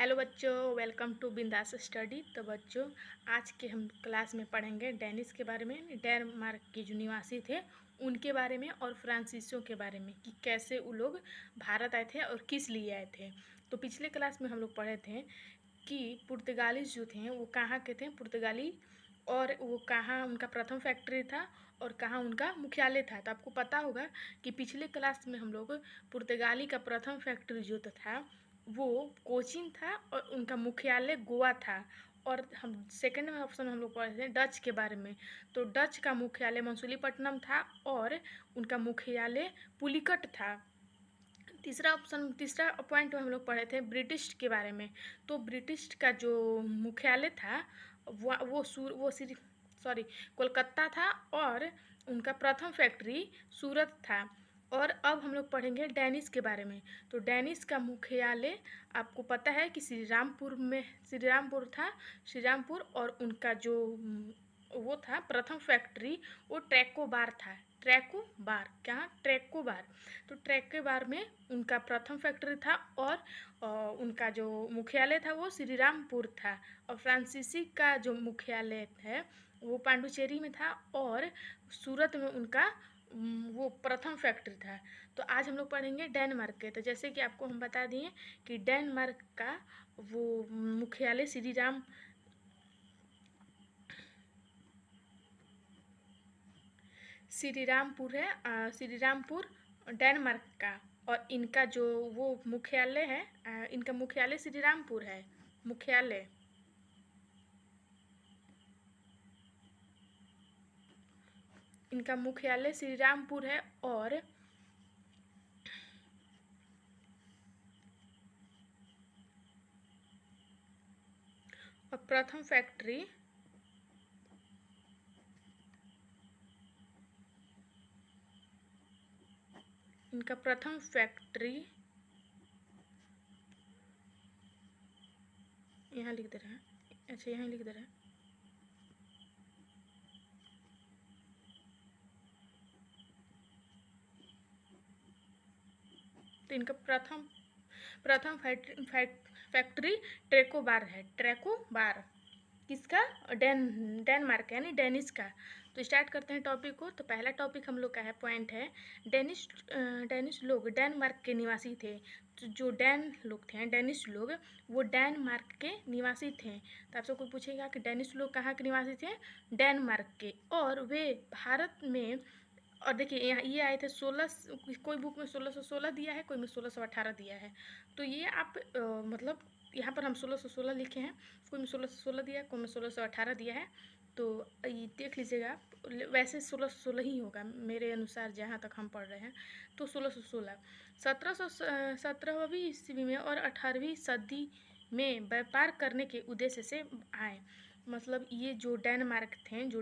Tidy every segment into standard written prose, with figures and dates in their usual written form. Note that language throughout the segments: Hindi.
हेलो बच्चों, वेलकम टू बिंदास स्टडी। तो बच्चों, आज के हम क्लास में पढ़ेंगे डेनिस के बारे में, डेनमार्क के जो निवासी थे उनके बारे में, और फ्रांसीसियों के बारे में कि कैसे वो लोग भारत आए थे और किस लिए आए थे। तो पिछले क्लास में हम लोग पढ़े थे कि पुर्तगाली जो थे वो कहाँ के थे, पुर्तगाली, और वो कहाँ उनका प्रथम फैक्ट्री था और कहाँ उनका मुख्यालय था। तो आपको पता होगा कि पिछले क्लास में हम लोग पुर्तगाली का प्रथम फैक्ट्री जो था वो कोचीन था और उनका मुख्यालय गोवा था। और हम सेकंड में ऑप्शन हम लोग पढ़े थे डच के बारे में। तो डच का मुख्यालय मसूलीपट्टनम था और उनका मुख्यालय पुलिकट था। तीसरा पॉइंट में हम लोग पढ़े थे ब्रिटिश के बारे में। तो ब्रिटिश का जो मुख्यालय था वो कोलकाता था और उनका प्रथम फैक्ट्री सूरत था। और अब हम लोग पढ़ेंगे डेनिस के बारे में। तो डेनिस का मुख्यालय आपको पता है कि श्रीरामपुर, और उनका जो वो था प्रथम फैक्ट्री वो ट्रैकोबार था। ट्रैकोबार। तो ट्रैकोबार में उनका प्रथम फैक्ट्री था और उनका जो मुख्यालय था वो श्रीरामपुर था। और फ्रांसीसी का जो मुख्यालय है वो पांडुचेरी में था और सूरत में उनका वो प्रथम फैक्ट्री था। तो आज हम लोग पढ़ेंगे डेनमार्क के। तो जैसे कि आपको हम बता दिए कि डेनमार्क का वो मुख्यालय श्रीरामपुर डेनमार्क का। और इनका जो वो मुख्यालय है, इनका मुख्यालय श्रीरामपुर है। इनका मुख्यालय श्रीरामपुर है और प्रथम फैक्ट्री इनका प्रथम फैक्ट्री यहाँ लिख दे रहा है। अच्छा, यहाँ लिख दे रहा है। तो इनका प्रथम फैक्ट्री ट्रैकोबार है। ट्रैकोबार किसका? डेनमार्क यानी डेनिस का। तो स्टार्ट करते हैं टॉपिक को। तो पहला टॉपिक हम लोग का है, पॉइंट है डेनिश लोग डेनमार्क के निवासी थे। तो जो डेनिश लोग वो डेनमार्क के निवासी थे। तो आपसे कोई पूछेगा कि डेनिश लोग कहाँ के निवासी थे? डेनमार्क के। और वे भारत में, और देखिए यहाँ ये आए थे 16, कोई बुक में 1616 दिया है, कोई में 1618 दिया है। तो ये आप मतलब यहाँ पर हम 1616 लिखे हैं, कोई में 1616 दिया है, कोई में 1618 दिया है। तो ये देख लीजिएगा आप। वैसे 1616 ही होगा मेरे अनुसार, जहाँ तक हम पढ़ रहे हैं। तो 1616 17वीं ईस्वी में और 18वीं सदी में व्यापार करने के उद्देश्य से आए। मतलब ये जो डेनमार्क थे, जो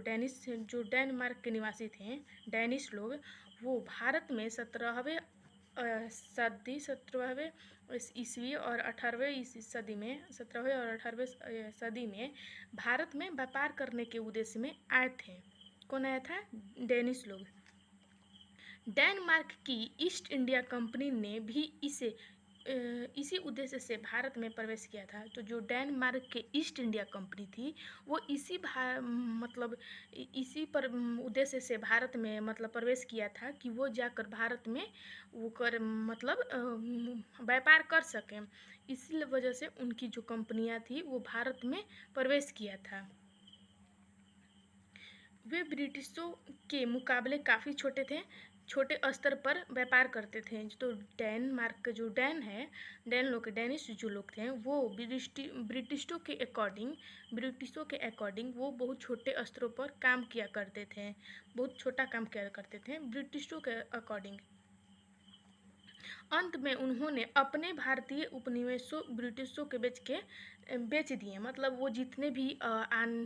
डेनमार्क के निवासी थे डेनिश लोग, वो भारत में 17वीं ईस्वी और 18वीं सदी में 17वीं और 18वीं सदी में भारत में व्यापार करने के उद्देश्य में आए थे। कौन आया था? डेनिश लोग। डेनमार्क की ईस्ट इंडिया कंपनी ने भी इसी उद्देश्य से भारत में प्रवेश किया था। तो जो डेनमार्क के ईस्ट इंडिया कंपनी थी वो इसी पर उद्देश्य से भारत में मतलब प्रवेश किया था कि वो जाकर भारत में व्यापार कर सकें। इसी वजह से उनकी जो कंपनियां थी वो भारत में प्रवेश किया था। वे ब्रिटिशों के मुकाबले काफ़ी छोटे स्तर पर व्यापार करते थे। तो डेनमार्क का जो डेनिश जो लोग थे वो ब्रिटिशों के अकॉर्डिंग वो बहुत छोटे स्तरों पर काम किया करते थे, बहुत छोटा काम किया करते थे ब्रिटिशों के अकॉर्डिंग। अंत में उन्होंने अपने भारतीय उपनिवेशों ब्रिटिशों के बेच दिए। मतलब वो जितने भी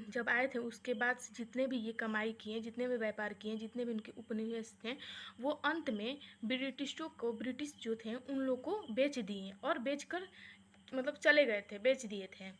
जब आए थे उसके बाद जितने भी ये कमाई किए, जितने भी व्यापार किए, जितने भी उनके उपनिवेश थे, वो अंत में ब्रिटिश जो थे उन लोग को बेच दिए और बेचकर मतलब चले गए थे, बेच दिए थे।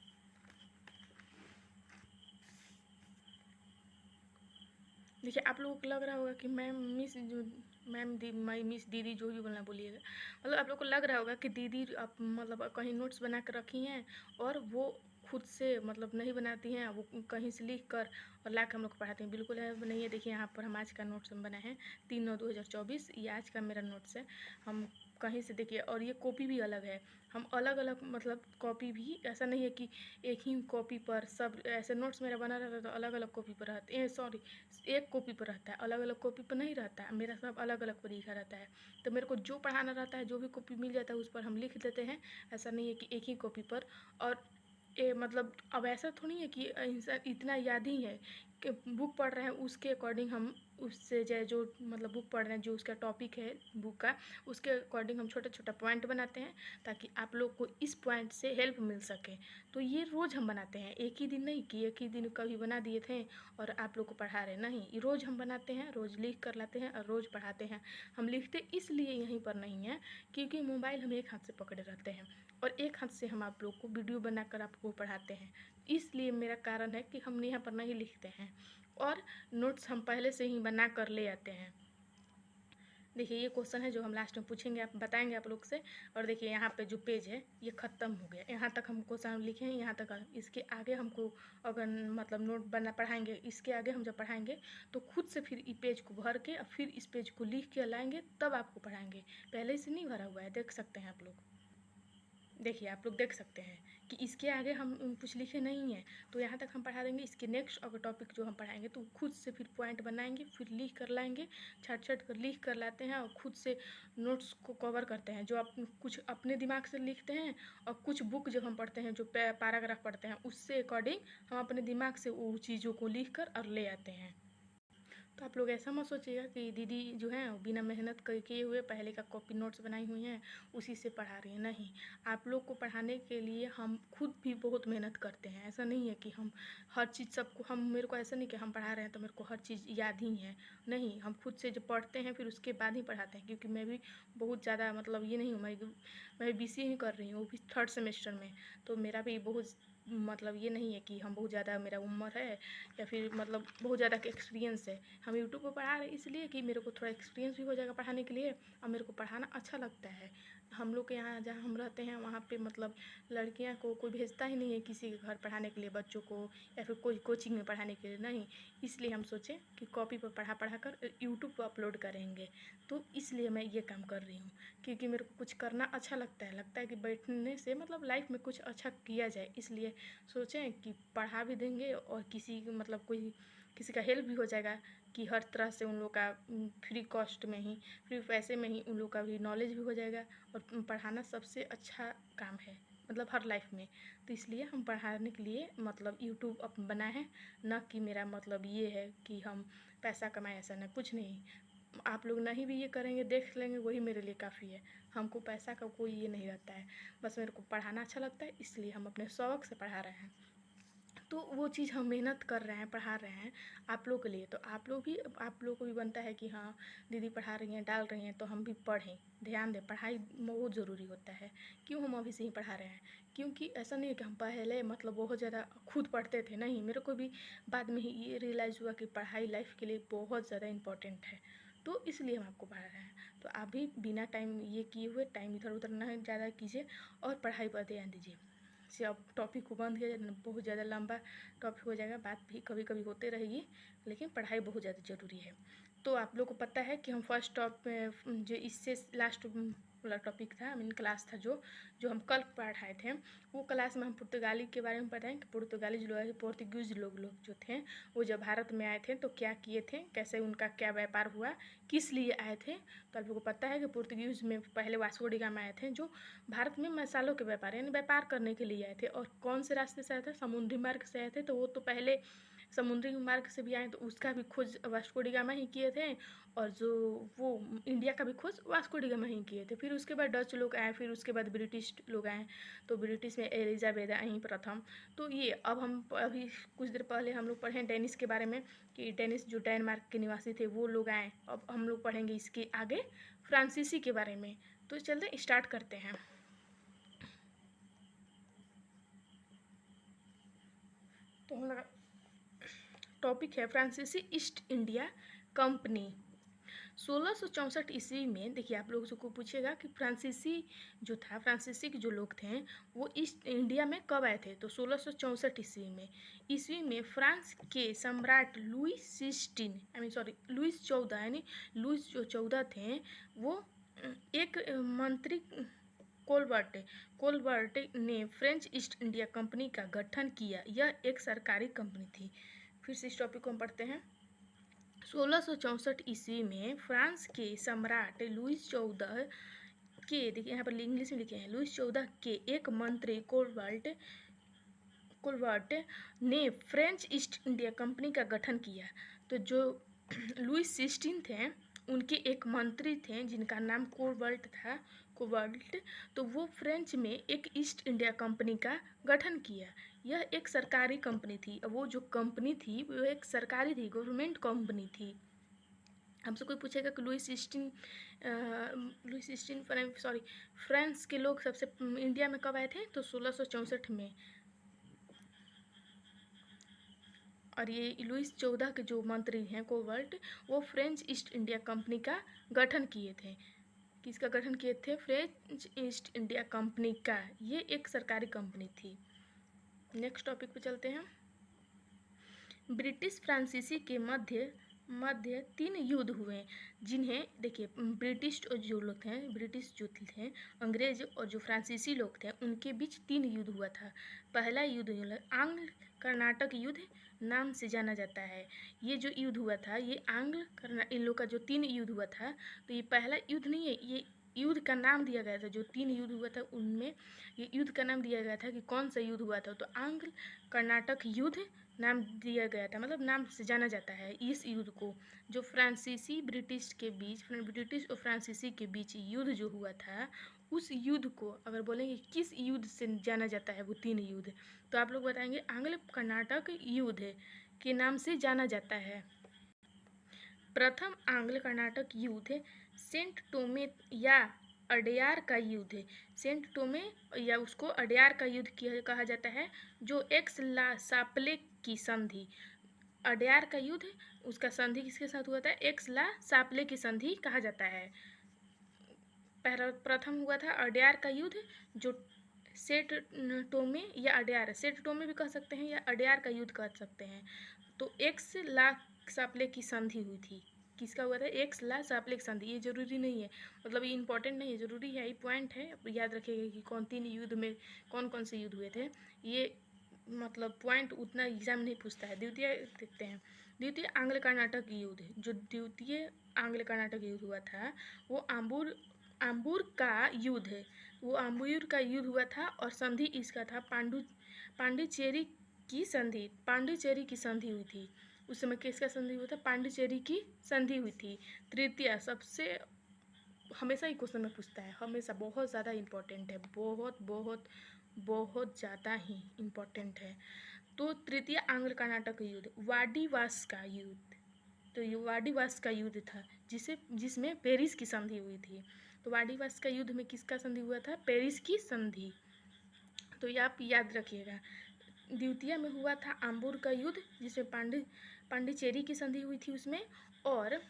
देखिए, आप लोगों को लग रहा होगा कि मैम मिस जो मैम मिस दीदी जो भी बोलना बोलिएगा। मतलब आप लोग को लग रहा होगा कि दीदी आप मतलब कहीं नोट्स बना कर रखी हैं और वो खुद से मतलब नहीं बनाती हैं, वो कहीं से लिख कर और ला कर हम लोग को पढ़ाती हैं। बिल्कुल है नहीं है। देखिए यहाँ पर हम आज का नोट्स हम बनाए हैं 3/9/2024, ये आज का मेरा नोट्स है। हम कहीं से देखिए, और ये कॉपी भी अलग है। हम अलग अलग मतलब कॉपी भी, ऐसा नहीं है कि एक ही कॉपी पर सब, ऐसे नोट्स मेरा बना रहता है तो अलग अलग कॉपी पर रहते हैं, सॉरी एक कॉपी पर रहता है, अलग अलग कॉपी पर नहीं रहता है। मेरा सब अलग अलग पर लिखा रहता है। तो मेरे को जो पढ़ाना रहता है, जो भी कॉपी मिल जाता है उस पर हम लिख देते हैं। ऐसा नहीं है कि एक ही कॉपी पर। और मतलब अब ऐसा थोड़ी है कि इंसान इतना याद ही है कि बुक पढ़ रहे हैं उसके अकॉर्डिंग हम उससे जो मतलब बुक पढ़ रहे हैं, जो उसका टॉपिक है बुक का, उसके अकॉर्डिंग हम छोटा छोटा पॉइंट बनाते हैं ताकि आप लोग को इस पॉइंट से हेल्प मिल सके। तो ये रोज़ हम बनाते हैं, एक ही दिन नहीं कि एक ही दिन कभी बना दिए थे और आप लोग को पढ़ा रहे, नहीं, ये रोज़ हम बनाते हैं, रोज़ लिख कर लाते हैं और रोज़ पढ़ाते हैं। हम लिखते इसलिए यहीं पर नहीं है क्योंकि मोबाइल हम एक हाथ से पकड़े रहते हैं और एक हाथ से हम आप लोग को वीडियो बनाकर आपको पढ़ाते हैं। इसलिए मेरा कारण है कि हम यहाँ पर नहीं लिखते हैं और नोट्स हम पहले से ही बना कर ले आते हैं। देखिए ये क्वेश्चन है जो हम लास्ट में पूछेंगे, आप बताएंगे आप लोग से। और देखिए यहाँ पे जो पेज है ये ख़त्म हो गया, यहाँ तक हम क्वेश्चन लिखे हैं, यहाँ तक। इसके आगे हमको अगर मतलब नोट बना पढ़ाएंगे, इसके आगे हम जब पढ़ाएंगे तो खुद से फिर इस पेज को भर के और फिर इस पेज को लिख के लाएंगे, तब आपको पढ़ाएंगे। पहले से नहीं भरा हुआ है, देख सकते हैं आप लोग। देखिए आप लोग देख सकते हैं कि इसके आगे हम कुछ लिखे नहीं हैं, तो यहाँ तक हम पढ़ा देंगे। इसके नेक्स्ट अगर टॉपिक जो हम पढ़ाएंगे तो खुद से फिर पॉइंट बनाएंगे, फिर लिख कर लाएंगे, छट छट कर लिख कर लाते हैं और खुद से नोट्स को कवर करते हैं। जो आप कुछ अपने दिमाग से लिखते हैं और कुछ बुक जब हम पढ़ते हैं, जो पैराग्राफ पढ़ते हैं, उससे अकॉर्डिंग हम अपने दिमाग से वो चीज़ों को लिख कर और ले आते हैं। तो आप लोग ऐसा मत सोचिएगा कि दीदी जो है बिना मेहनत किए हुए पहले का कॉपी नोट्स बनाई हुई हैं उसी से पढ़ा रही हैं, नहीं। आप लोग को पढ़ाने के लिए हम खुद भी बहुत मेहनत करते हैं। ऐसा नहीं है कि हम हर चीज़ सबको, हम मेरे को ऐसा नहीं कि हम पढ़ा रहे हैं तो मेरे को हर चीज़ याद ही है, नहीं। हम खुद से जब पढ़ते हैं फिर उसके बाद ही पढ़ाते हैं, क्योंकि मैं भी बहुत ज़्यादा मतलब ये नहीं हूँ, मैं BCA ही कर रही हूँ, वो भी 3rd सेमेस्टर में। तो मेरा भी बहुत मतलब ये नहीं है कि हम बहुत ज़्यादा मेरा उम्र है या फिर मतलब बहुत ज़्यादा एक्सपीरियंस है। हम यूट्यूब पर पढ़ा रहे इसलिए कि मेरे को थोड़ा एक्सपीरियंस भी हो जाएगा पढ़ाने के लिए और मेरे को पढ़ाना अच्छा लगता है। हम लोग के यहाँ जहाँ हम रहते हैं वहाँ पे मतलब लड़कियाँ को कोई भेजता ही नहीं है किसी के घर पढ़ाने के लिए, बच्चों को या फिर कोई कोचिंग में पढ़ाने के लिए, नहीं। इसलिए हम सोचें कि कॉपी पर पढ़ा कर यूट्यूब पर अपलोड करेंगे। तो इसलिए मैं ये काम कर रही हूँ, क्योंकि मेरे को कुछ करना अच्छा लगता है कि बैठने से मतलब लाइफ में कुछ अच्छा किया जाए। इसलिए सोचें कि पढ़ा भी देंगे और किसी मतलब कोई किसी का हेल्प भी हो जाएगा कि हर तरह से उन लोग का फ्री कॉस्ट में ही, फ्री पैसे में ही उन लोग का भी नॉलेज भी हो जाएगा। और पढ़ाना सबसे अच्छा काम है मतलब हर लाइफ में। तो इसलिए हम पढ़ाने के लिए मतलब यूट्यूब अब बनाए हैं, ना कि मेरा मतलब ये है कि हम पैसा कमाएं, ऐसा ना, कुछ नहीं। आप लोग नहीं भी ये करेंगे, देख लेंगे, वही मेरे लिए काफ़ी है। हमको पैसा का कोई ये नहीं रहता है, बस मेरे को पढ़ाना अच्छा लगता है, इसलिए हम अपने शौक़ से पढ़ा रहे हैं। तो वो चीज़ हम मेहनत कर रहे हैं, पढ़ा रहे हैं आप लोग के लिए। तो आप लोग को भी बनता है कि हाँ दीदी पढ़ा रही हैं, डाल रही हैं, तो हम भी पढ़ें, ध्यान दें। पढ़ाई बहुत ज़रूरी होता है। क्यों हम अभी से ही पढ़ा रहे हैं? क्योंकि ऐसा नहीं है कि हम पहले मतलब बहुत ज़्यादा खुद पढ़ते थे, नहीं। मेरे को भी बाद में ही ये रियलाइज़ हुआ कि पढ़ाई लाइफ के लिए बहुत ज़्यादा इम्पोर्टेंट है। तो इसलिए हम आपको पढ़ा रहे हैं। तो आप भी बिना टाइम ये किए हुए टाइम इधर उधर ना ज़्यादा कीजिए और पढ़ाई पर ध्यान दीजिए। से अब टॉपिक को बंद किया जाए, बहुत ज़्यादा लंबा टॉपिक हो जाएगा, बात भी कभी कभी होते रहेगी, लेकिन पढ़ाई बहुत ज़्यादा ज़रूरी है। तो आप लोग को पता है कि हम फर्स्ट जो इससे लास्ट वाला टॉपिक था, मीन क्लास था जो जो हम कल पढ़ाए थे, वो क्लास में हम पुर्तगाली के बारे में पढ़ाएं कि पुर्तगाली लोग, पोर्तुगीज़ लोग जो थे वो जब भारत में आए थे तो क्या किए थे, कैसे उनका क्या व्यापार हुआ, किस लिए आए थे। तो आप लोग को पता है कि पुर्तगीज़ में पहले वास्को डी गामा आए थे, जो भारत में मसालों के व्यापार यानी व्यापार करने के लिए आए थे। और कौन से रास्ते से आए थे? समुद्री मार्ग से आए थे। तो वो तो पहले समुद्री मार्ग से भी आए तो उसका भी खोज वास्को डी गामा ही किए थे, और जो वो इंडिया का भी खोज वास्को डी गामा ही किए थे। फिर उसके बाद डच लोग आए, फिर उसके बाद ब्रिटिश लोग आए। तो ब्रिटिश में एलिजाबेथ आई प्रथम। तो ये अब हम अभी कुछ देर पहले हम लोग पढ़े डेनिस के बारे में कि डेनिस जो डेनमार्क के निवासी थे वो लोग आए। अब हम लोग पढ़ेंगे इसके आगे फ्रांसीसी के बारे में। तो चलते स्टार्ट करते हैं। तो हम टॉपिक है फ्रांसीसी ईस्ट इंडिया कंपनी। 1664 ईस्वी में देखिए, आप लोगों को पूछेगा कि फ्रांसीसी जो था, फ्रांसीसी के जो लोग थे वो ईस्ट इंडिया में कब आए थे, तो 1664 ईस्वी में फ्रांस के सम्राट लुइस 14 यानी लुइस जो 14 थे वो एक मंत्री कोलबर्ट कोलबर्ट ने फ्रेंच ईस्ट इंडिया कंपनी का गठन किया। यह एक सरकारी कंपनी थी। फिर से इस टॉपिक को हम पढ़ते हैं। 1664 ईस्वी में फ्रांस के सम्राट लुइस 14 के, देखिए यहाँ पर इंग्लिश में लिखे हैं, लुइस 14 के एक मंत्री कोलबर्ट ने फ्रेंच ईस्ट इंडिया कंपनी का गठन किया। तो जो लुइस 16 थे उनके एक मंत्री थे जिनका नाम कोलबर्ट, तो वो फ्रेंच में एक ईस्ट इंडिया कंपनी का गठन किया। यह एक सरकारी कंपनी थी। वो जो कंपनी थी वो एक सरकारी थी, गवर्नमेंट कंपनी थी। हमसे कोई पूछेगा कि फ्रांस के लोग सबसे इंडिया में कब आए थे, तो 1664 में। और ये लुइस 14 के जो मंत्री हैं कोलबर्ट, वो फ्रेंच ईस्ट इंडिया कंपनी का गठन किए थे। किसका गठन किए थे? फ्रेंच ईस्ट इंडिया कंपनी का। ये एक सरकारी कंपनी थी। नेक्स्ट टॉपिक पे चलते हैं। ब्रिटिश फ्रांसीसी के मध्य 3 युद्ध हुए, जिन्हें देखिए ब्रिटिश जो लोग थे, अंग्रेज और जो फ्रांसीसी लोग थे उनके बीच 3 युद्ध हुआ था। पहला युद्ध आंग्ल कर्नाटक युद्ध नाम से जाना जाता है। ये जो युद्ध हुआ था ये इन लोग का जो 3 युद्ध हुआ था, तो ये पहला युद्ध नहीं है, ये युद्ध का नाम दिया गया था। जो 3 युद्ध हुआ था उनमें ये युद्ध का नाम दिया गया था कि कौन सा युद्ध हुआ था, तो आंग्ल कर्नाटक युद्ध नाम दिया गया था, मतलब नाम से जाना जाता है इस युद्ध को। जो ब्रिटिश और फ्रांसीसी के बीच युद्ध जो हुआ था, उस युद्ध को अगर बोलेंगे किस युद्ध से जाना जाता है वो 3 युद्ध, तो आप लोग बताएंगे आंग्ल कर्नाटक युद्ध के नाम से जाना जाता है। प्रथम आंग्ल कर्नाटक युद्ध सेंट टोमे या अडयार का युद्ध, सेंट टोमे या उसको अडयार का युद्ध कहा जाता है, जो एक्स ला सापले की संधि। अडयार का युद्ध, उसका संधि किसके साथ हुआ था? एक्स ला सापले की संधि कहा जाता है। प्रथम हुआ था अडयार का युद्ध, जो सेट टोमे या अडयार, सेट टोमे भी कह सकते हैं या अडयार का युद्ध कह सकते हैं। तो एक्स ला सापले की संधि हुई थी। किसका हुआ था? एक्स ला सापले की संधि। ये जरूरी नहीं है, मतलब ये इंपॉर्टेंट नहीं है, जरूरी है, ये पॉइंट है, याद रखिएगा कि कौन 3 युद्ध में कौन से युद्ध हुए थे। ये मतलब पॉइंट उतना एग्जाम नहीं पूछता है। द्वितीय देखते हैं। द्वितीय आंग्ल कर्नाटक युद्ध, जो द्वितीय आंग्ल कर्नाटक युद्ध हुआ था वो आम्बूर का युद्ध है। वो आम्बूर का युद्ध हुआ था और संधि इसका था पांडिचेरी की संधि हुई थी। उस समय किसका संधि हुआ था? पांडिचेरी की संधि हुई थी। तृतीय, सबसे हमेशा ही क्वेश्चन में पूछता है, हमेशा बहुत ज़्यादा इम्पोर्टेंट है, बहुत ज़्यादा ही इम्पोर्टेंट है। तो तृतीय आंग्ल कर्नाटक युद्ध वाडीवास का युद्ध, तो ये वाडीवास का युद्ध था जिसमें पेरिस की संधि हुई थी। तो वाडीवास का युद्ध में किसका संधि हुआ था? पेरिस की संधि। तो ये आप याद रखिएगा। द्वितीय में हुआ था आम्बूर का युद्ध, जिसमें पांडिचेरी की संधि हुई थी उसमें, और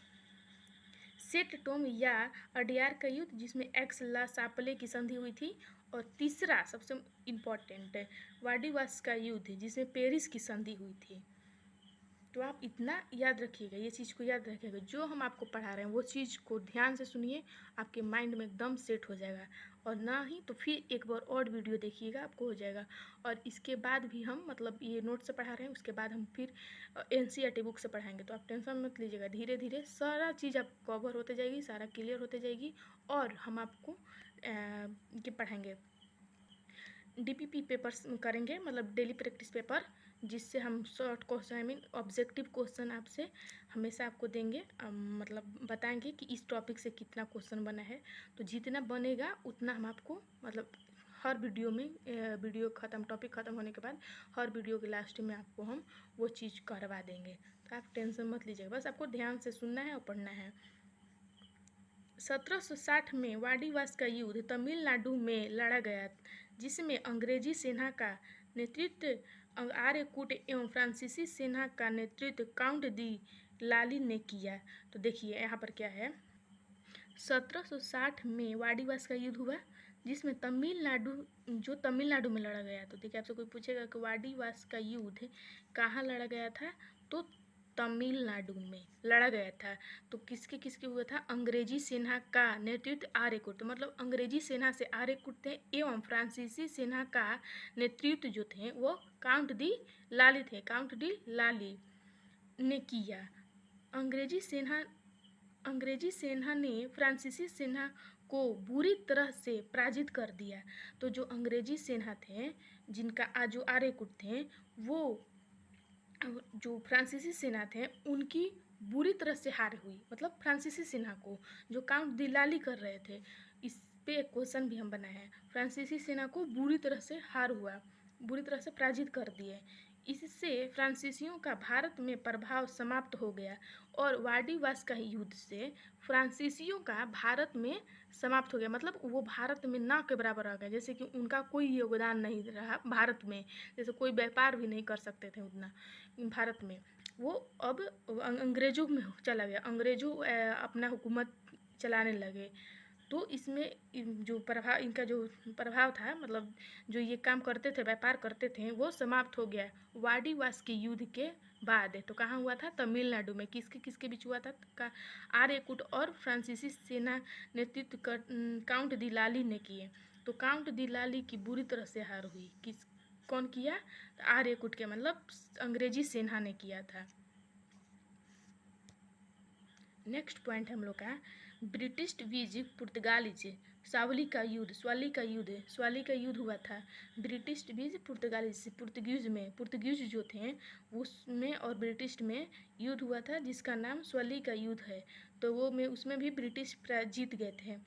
सेट टोम या अडयार का युद्ध जिसमें एक्स ला सापले की संधि हुई थी, और तीसरा सबसे इम्पोर्टेंट है वाडीवास का युद्ध जिसमें पेरिस की संधि हुई थी। तो आप इतना याद रखिएगा, ये चीज़ को याद रखिएगा, जो हम आपको पढ़ा रहे हैं वो चीज़ को ध्यान से सुनिए, आपके माइंड में एकदम सेट हो जाएगा। और ना ही तो फिर एक बार और वीडियो देखिएगा, आपको हो जाएगा। और इसके बाद भी हम मतलब ये नोट से पढ़ा रहे हैं, उसके बाद हम फिर NCERT बुक से पढ़ाएंगे। तो आप टेंशन मत लीजिएगा, धीरे धीरे सारा चीज़ आप कवर होते जाएगी, सारा क्लियर होते जाएगी, और हम आपको ये पढ़ाएंगे DPP पेपर्स करेंगे, मतलब डेली प्रैक्टिस पेपर, जिससे हम शॉर्ट क्वेश्चन ऑब्जेक्टिव क्वेश्चन आपसे हमेशा आपको देंगे, मतलब बताएंगे कि इस टॉपिक से कितना क्वेश्चन बना है। तो जितना बनेगा उतना हम आपको मतलब हर वीडियो में टॉपिक ख़त्म होने के बाद हर वीडियो के लास्ट में आपको हम वो चीज़ करवा देंगे। तो आप टेंशन मत लीजिएगा, बस आपको ध्यान से सुनना है और पढ़ना है। 1760 में वाडीवास का युद्ध तमिलनाडु में लड़ा गया, जिसमें अंग्रेजी सेना का नेतृत्व आर्यकूट एवं फ्रांसीसी सेना का नेतृत्व काउंट दी लाली ने किया। तो देखिए यहाँ पर क्या है, 1760 में वाडीवास का युद्ध हुआ, जिसमें तमिलनाडु में लड़ा गया। तो देखिए आपसे कोई पूछेगा कि वाडीवास का युद्ध कहाँ लड़ा गया था, तो तमिलनाडु में लड़ा गया था। तो किसके किसके हुआ था, अंग्रेजी सेना का नेतृत्व आर्यकुट, तो मतलब अंग्रेजी सेना से आर्यकुट थे, एवं फ्रांसीसी सेना का नेतृत्व जो थे वो काउंट दी लाली थे, काउंट डी लाली ने किया। अंग्रेजी सेना ने फ्रांसीसी सेना को बुरी तरह से पराजित कर दिया। तो जो अंग्रेजी सेना थे, जिनका जो आर्यकुट थे, वो जो फ्रांसीसी सेना थे उनकी बुरी तरह से हार हुई। मतलब फ्रांसीसी सेना को जो काउंट दिलाली कर रहे थे, इस पे एक क्वेश्चन भी हम बनाए हैं। फ्रांसीसी सेना को बुरी तरह से हार हुआ, बुरी तरह से पराजित कर दिए। इससे फ्रांसीसियों का भारत में प्रभाव समाप्त हो गया और वाडीवास का युद्ध से फ्रांसीसियों का भारत में समाप्त हो गया। मतलब वो भारत में ना के बराबर आ गया, जैसे कि उनका कोई योगदान नहीं रहा भारत में, जैसे कोई व्यापार भी नहीं कर सकते थे उतना भारत में। वो अब अंग्रेज़ों में चला गया, अंग्रेज़ों अपना हुकूमत चलाने लगे। तो इसमें जो प्रभाव, इनका जो प्रभाव था, मतलब जो ये काम करते थे, व्यापार करते थे, वो समाप्त हो गया वाडीवास के युद्ध के बाद। तो कहाँ हुआ था, तमिलनाडु में। किसके किसके बीच हुआ था, का आर्यकुट और फ्रांसीसी सेना नेतृत्व कर काउंट दी लाली ने किए। तो काउंट दी लाली की बुरी तरह से हार हुई। कौन किया, आर्यकुट के, मतलब अंग्रेजी सेना ने किया था। नेक्स्ट पॉइंट हम लोग का, ब्रिटिश विज पुर्तगालीज स्वाली का युद्ध हुआ था। ब्रिटिश विज पुर्तगालीज, पुर्तगीज जो थे उसमें और ब्रिटिश में युद्ध हुआ था, जिसका नाम स्वाली का युद्ध है। तो वो उसमें भी ब्रिटिश जीत गए थे।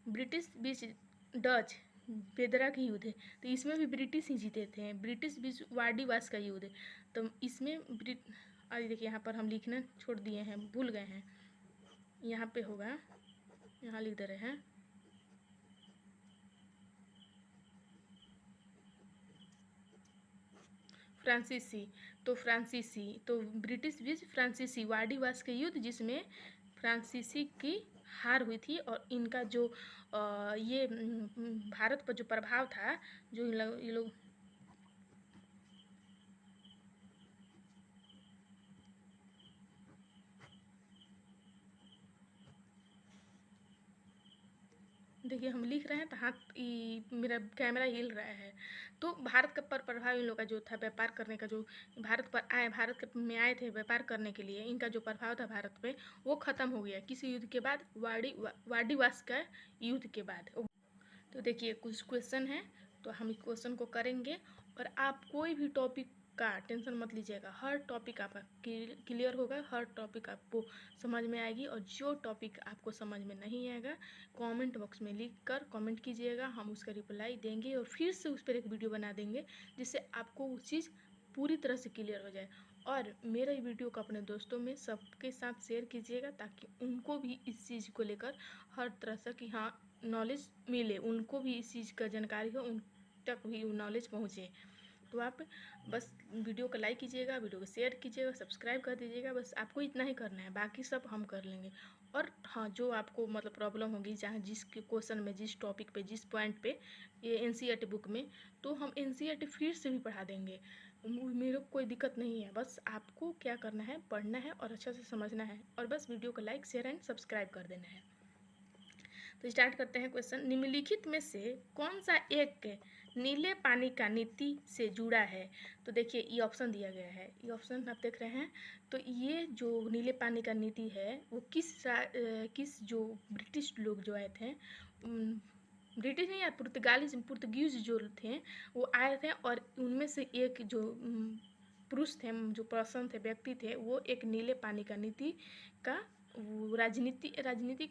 ब्रिटिश बीच डच बेदरा की युद्ध है, तो इसमें भी ब्रिटिश ही जीते थे। ब्रिटिश बीच वाडीवास का युद्ध, तो इसमें अरे देखिए यहाँ पर हम लिखना छोड़ दिए हैं, भूल गए हैं, यहाँ पे होगा, यहाँ लिख दे रहे हैं। फ्रांसीसी तो ब्रिटिश बीच फ्रांसीसी वाडीवास के युद्ध, जिसमें फ्रांसीसी की हार हुई थी। और इनका जो ये भारत पर जो प्रभाव था, जो ये लोग देखिए हम लिख रहे हैं तो हाथ मेरा कैमरा हिल रहा है। तो भारत का पर प्रभाव इन लोग का जो था, व्यापार करने का, जो भारत में आए थे व्यापार करने के लिए, इनका जो प्रभाव था भारत पे, वो ख़त्म हो गया। किसी युद्ध के बाद, वाडीवास का युद्ध के बाद। तो देखिए कुछ क्वेश्चन है, तो हम इस क्वेश्चन को करेंगे। और आप कोई भी टॉपिक का टेंशन मत लीजिएगा, हर टॉपिक आपका क्लियर होगा, हर टॉपिक आपको समझ में आएगी। और जो टॉपिक आपको समझ में नहीं आएगा, कमेंट बॉक्स में लिख कर कमेंट कीजिएगा, हम उसका रिप्लाई देंगे और फिर से उस पर एक वीडियो बना देंगे, जिससे आपको वो चीज़ पूरी तरह से क्लियर हो जाए। और मेरा वीडियो को अपने दोस्तों में सबके साथ शेयर कीजिएगा, ताकि उनको भी इस चीज़ को लेकर हर तरह से कि हाँ नॉलेज मिले, उनको भी इस चीज़ का जानकारी हो, उन तक भी नॉलेज पहुँचे। तो आप बस वीडियो को लाइक कीजिएगा, वीडियो को शेयर कीजिएगा, सब्सक्राइब कर दीजिएगा। बस आपको इतना ही करना है, बाकी सब हम कर लेंगे। और हाँ, जो आपको मतलब प्रॉब्लम होगी, चाहे जिस क्वेश्चन में, जिस टॉपिक पे, जिस पॉइंट पे, ये एनसीईआरटी बुक में, तो हम एनसीईआरटी फिर से भी पढ़ा देंगे। मेरे को कोई दिक्कत नहीं है, बस आपको क्या करना है, पढ़ना है और अच्छा से समझना है, और बस वीडियो को लाइक, शेयर एंड सब्सक्राइब कर देना है। तो स्टार्ट करते हैं क्वेश्चन। निम्नलिखित में से कौन सा एक नीले पानी का नीति से जुड़ा है। तो देखिए ये ऑप्शन दिया गया है, ये ऑप्शन आप देख रहे हैं। तो ये जो नीले पानी का नीति है, वो किस जो ब्रिटिश लोग जो आए थे, ब्रिटिश नहीं, या पुर्तगीज जो थे, वो आए थे। और उनमें से एक जो पुरुष थे, जो पर्सन थे, व्यक्ति थे, वो एक नीले पानी का नीति का वो राजनीति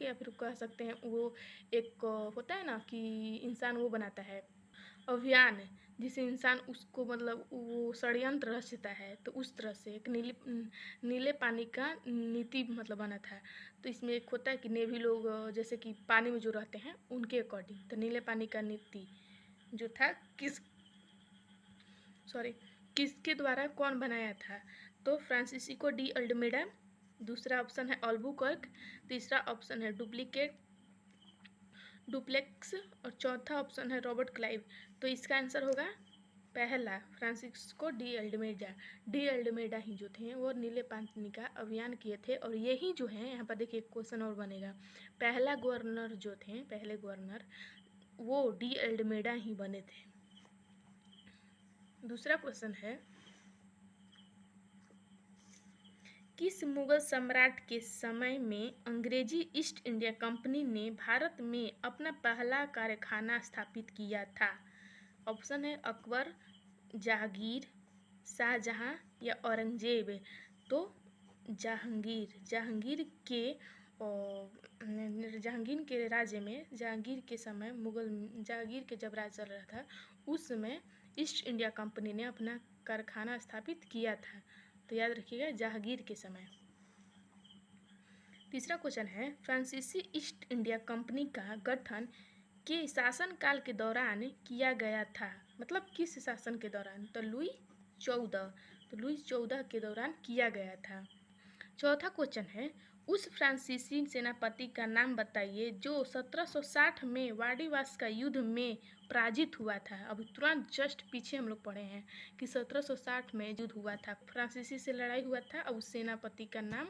या फिर कह सकते हैं, वो एक होता है ना कि इंसान वो बनाता है अभियान, जिसे इंसान उसको मतलब वो षड्यंत्र रचता है। तो उस तरह से एक नीले पानी का नीति मतलब बना था। तो इसमें एक होता है कि नेवी लोग जैसे कि पानी में जो रहते हैं उनके अकॉर्डिंग, तो नीले पानी का नीति जो था किसके द्वारा कौन बनाया था। तो फ्रांसिस्को डी अल्मेडा दूसरा ऑप्शन है अल्बुकर्क, तीसरा ऑप्शन है डुप्लेक्स और चौथा ऑप्शन है रॉबर्ट क्लाइव। तो इसका आंसर होगा पहला Francisco de Almeida. De Almeida ही जो थे वो नीले पानी का अभियान किए थे, और यही जो है यहाँ पर देखिए क्वेश्चन और बनेगा, पहला गवर्नर जो थे, पहले गवर्नर वो डी अल्मेडा ही बने थे। दूसरा क्वेश्चन है, किस मुगल सम्राट के समय में अंग्रेजी ईस्ट इंडिया कंपनी ने भारत में अपना पहला कारखाना स्थापित किया था? ऑप्शन है अकबर, जहांगीर, शाहजहां या औरंगजेब। तो जहांगीर के राज्य में, जहांगीर के समय जहांगीर के जब राज चल रहा था उस समय ईस्ट इंडिया कंपनी ने अपना कारखाना स्थापित किया था। तो याद रखिएगा जहांगीर के समय। तीसरा क्वेश्चन है, फ्रांसीसी ईस्ट इंडिया कंपनी का गठन के शासनकाल के दौरान किया गया था? मतलब किस शासन के दौरान? तो लुई 14 के दौरान किया गया था। चौथा क्वेश्चन है, उस फ्रांसीसी सेनापति का नाम बताइए जो 1760 में वाडीवास का युद्ध में पराजित हुआ था। अभी तुरंत जस्ट पीछे हम लोग पढ़े हैं कि 1760 में युद्ध हुआ था, फ्रांसीसी से लड़ाई हुआ था, और उस सेनापति का नाम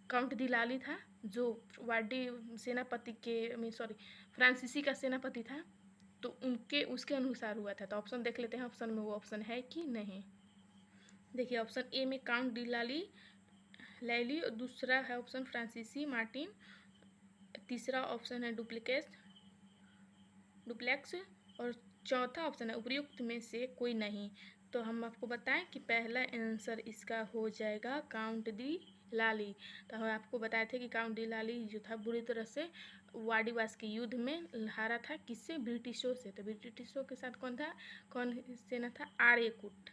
काउंट डी लाली था, जो वाडी सेनापति के फ्रांसीसी का सेनापति था। तो उसके अनुसार हुआ था। तो ऑप्शन देख लेते हैं, ऑप्शन में वो ऑप्शन है कि नहीं। देखिए ऑप्शन ए में काउंट डी लैली, और दूसरा है ऑप्शन फ्रांसीसी मार्टिन, तीसरा ऑप्शन है डुप्लेक्स, और चौथा ऑप्शन है उपयुक्त में से कोई नहीं। तो हम आपको बताएं कि पहला आंसर इसका हो जाएगा काउंट डी लाली। तो हम आपको बताए थे कि काउंट डी लाली जो था बुरी तरह से वाडीवास के युद्ध में हारा था, किससे? ब्रिटिशों से। तो ब्रिटिशों के साथ कौन सेना था? आर्यकुट।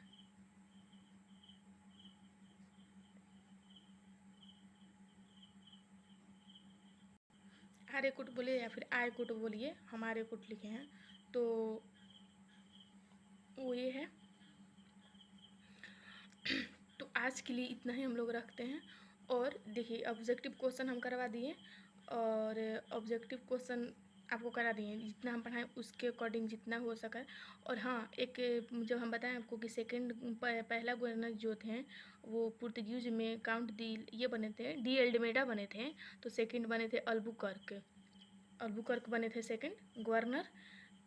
आर्यकुट बोलिए या फिर आर्यकुट बोलिए, हम आर्यकुट लिखे हैं। तो वो ये है। तो आज के लिए इतना ही हम लोग रखते हैं। और देखिए ऑब्जेक्टिव क्वेश्चन हम करवा दिए, और ऑब्जेक्टिव क्वेश्चन आपको करा दिए, जितना हम पढ़ाएं उसके अकॉर्डिंग जितना हो सका। और हाँ, एक जब हम बताएं आपको कि पहला गवर्नर जो थे वो पुर्तगीज में काउंट डी ये बने थे, डी अल्मेडा बने थे। तो सेकंड बने थे अल्बुकर्क बने थे सेकंड गवर्नर।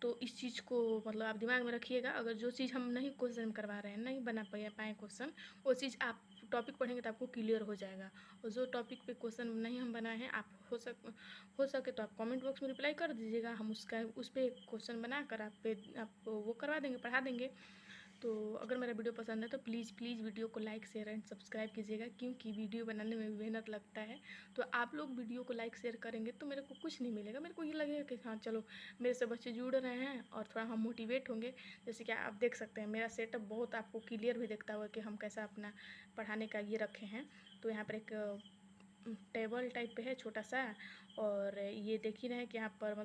तो इस चीज़ को मतलब आप दिमाग में रखिएगा। अगर जो चीज़ हम नहीं क्वेश्चन करवा रहे हैं, नहीं बना पाए क्वेश्चन, वो चीज़ आप टॉपिक पढ़ेंगे तो आपको क्लियर हो जाएगा। और जो टॉपिक पे क्वेश्चन नहीं हम बनाए हैं, आप हो सके तो आप कमेंट बॉक्स में रिप्लाई कर दीजिएगा, हम उस पर क्वेश्चन बना कर आप वो करवा देंगे, पढ़ा देंगे। तो अगर मेरा वीडियो पसंद है तो प्लीज़ वीडियो को लाइक शेयर एंड सब्सक्राइब कीजिएगा, क्योंकि वीडियो बनाने में मेहनत लगता है। तो आप लोग वीडियो को लाइक शेयर करेंगे तो मेरे को कुछ नहीं मिलेगा, मेरे को ये लगेगा कि हाँ चलो मेरे से बच्चे जुड़ रहे हैं और थोड़ा हम मोटिवेट होंगे। जैसे कि आप देख सकते हैं मेरा सेटअप बहुत आपको क्लियर भी दिखता होगा कि हम कैसा अपना पढ़ाने का ये रखे हैं। तो यहाँ पर एक टेबल टाइप पे है छोटा सा, और ये देख ही रहे हैं कि यहाँ पर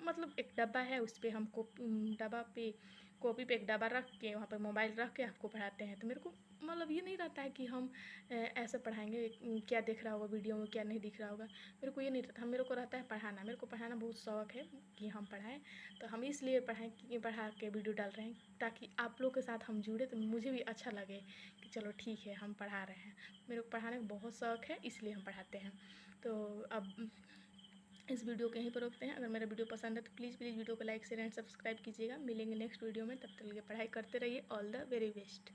मतलब एक डब्बा है, उस पर हमको डब्बा पे कॉपी पे एक डब्बा रख के वहाँ पे मोबाइल रख के आपको पढ़ाते हैं। तो मेरे को मतलब ये नहीं रहता है कि हम ऐसे पढ़ाएंगे क्या दिख रहा होगा वीडियो में, क्या नहीं दिख रहा होगा, मेरे को ये नहीं रहता। मेरे को रहता है पढ़ाना, मेरे को पढ़ाना बहुत शौक़ है कि हम पढ़ाएं। तो हम इसलिए पढ़ा के वीडियो डाल रहे हैं ताकि आप लोग के साथ हम जुड़े, तो मुझे भी अच्छा लगे कि चलो ठीक है हम पढ़ा रहे हैं। मेरे को पढ़ाने का बहुत शौक़ है, इसलिए हम पढ़ाते हैं। तो अब इस वीडियो को यहीं पर रोकते हैं। अगर मेरा वीडियो पसंद है तो प्लीज़ वीडियो को लाइक शेयर एंड सब्सक्राइब कीजिएगा। मिलेंगे नेक्स्ट वीडियो में, तब तक के लिए पढ़ाई करते रहिए। All the very best.